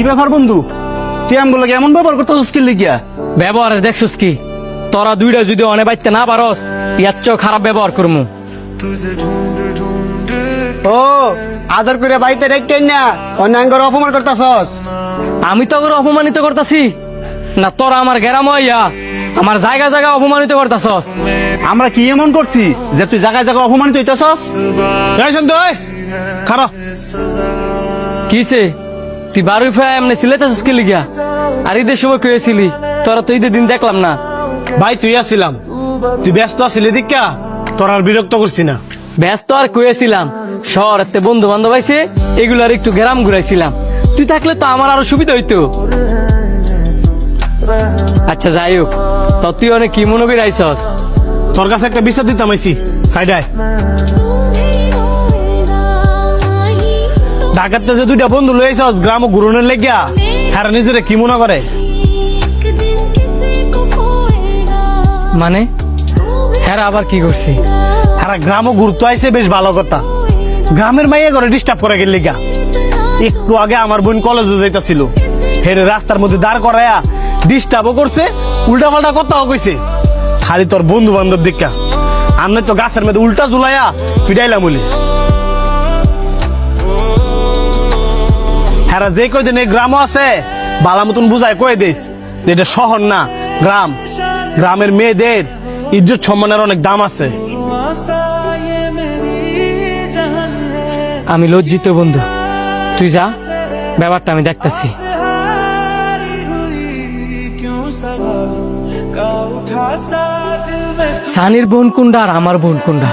ব্যাপার বন্ধু, তুই এমন বলে এমন ব্যবহার করতেছিস কি লিগিয়া? ব্যবহারে দেখছস কি? তোরা দুইটা যদি অনে বাইতে না পারস, ইয়ার চেয়েও খারাপ ব্যবহার করমু। ও আদর করে বাড়িতে রেখে না অন্যাঙ্গর অপমান করতেছস। আমি তো ওকে অপমানিত করতাছি না? তোরা আমার গেরাম হইয়া আমার জায়গা জায়গা অপমানিত করতাছস। আমরা কি এমন করছি যে তুই জায়গায় জায়গায় অপমানিত হইতেছস? খারাপ কিসে তুই বারুই ফা এমনি সিলেতেছস কি লিগা? আর ঈদের সময় কইছিলি তোরা তো ঈদের দিন দেখলাম না। ভাই তুই আসছিলাম, তুই ব্যস্ত আছিলি দীক্ষা তোর আর বিরক্ত করছি না। ব্যস্ত আর কইছিলাম, শহরেতে বন্ধু বান্ধব আইছে, এগুলার একটু গ্রাম ঘুরাইছিলাম। তুই থাকলে তো আমার আরো সুবিধা হইতো। আচ্ছা যাই হোক, তো তুই অনেক কি মনে করে আইসস? তোর কাছে একটা বিচার দিতাম আইছি সাইডায়। ঢাকাতে যে দুইটা বন্ধু লইছস গ্রাম ঘুরনের লেগিয়া, হ্যাঁ নিজেরে কি মনে করে? মানে হ্যাঁ আবার কি করছি? হ্যাঁ গ্রামও ঘুরতে আইছে, বেশ ভালো কথা। গ্রামের মাইয়া ঘরে ডিস্টার্ব করে গেল লেগা। একটু আগে আমার বোন কলেজে যাইতাছিল, হেরে রাস্তার মধ্যে দাঁড় করায়া ডিস্টার্বও করছে, উল্টা পাল্টা কথাও কইছে। খালি তোর বন্ধু বান্ধব দেখা আমি তো গাছের মধ্যে উল্টা ঝুলাইয়া পিটাইলাম বলে। হ্যাঁ যে কয়দিন এই গ্রামও আছে বালা মতন বুঝায় কয়ে দিস যে এটা শহর না গ্রাম। গ্রামের মেয়েদের ইজ্জত সম্মানের অনেক দাম আছে। আমি লজ্জিত বন্ধু, তুই যা, ব্যাপারটা আমি দেখতেছি। সানির বোন কোনটা আর আমার বোন কোনটা?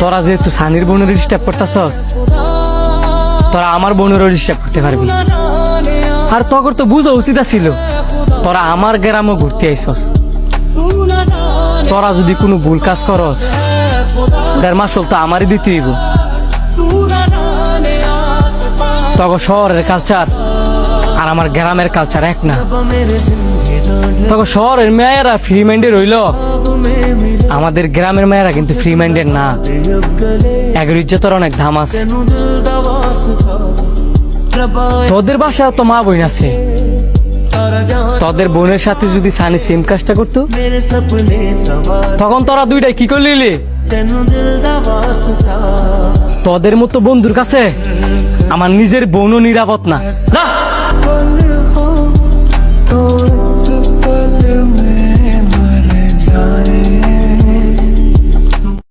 তোরা যেহেতু সানির বোনের ডিস্টার্ব করতেছস, তোরা আমার বোনেরও ডিস্টার্ব করতে পারবি। আর তখন তো বুঝা উচিত ছিল তোরা আমার গ্রামও ঘুরতে আইসস। তোরা যদি কোনো ভুল কাজ করস, দেড় মাস তো আমারই দিতে হইব। তখন শহরের কালচার আর আমার গ্রামের কালচার এক না। তখন শহরের মেয়েরা ফ্রি মাইন্ডে রইল, আমাদের গ্রামের মেয়েরা কিন্তু ফ্রি মাইন্ডের না। এগের ইজ্জতের অনেক দাম আছে। তোদের বাসায় তো মা বোন আছে, তোদের বোনের সাথে যদি সানি সেম কাজটা করতো, তখন তোরা দুইটাই কি করলি? তোদের মতো বন্ধুর কাছে আমার নিজের বোনও নিরাপদ না। যা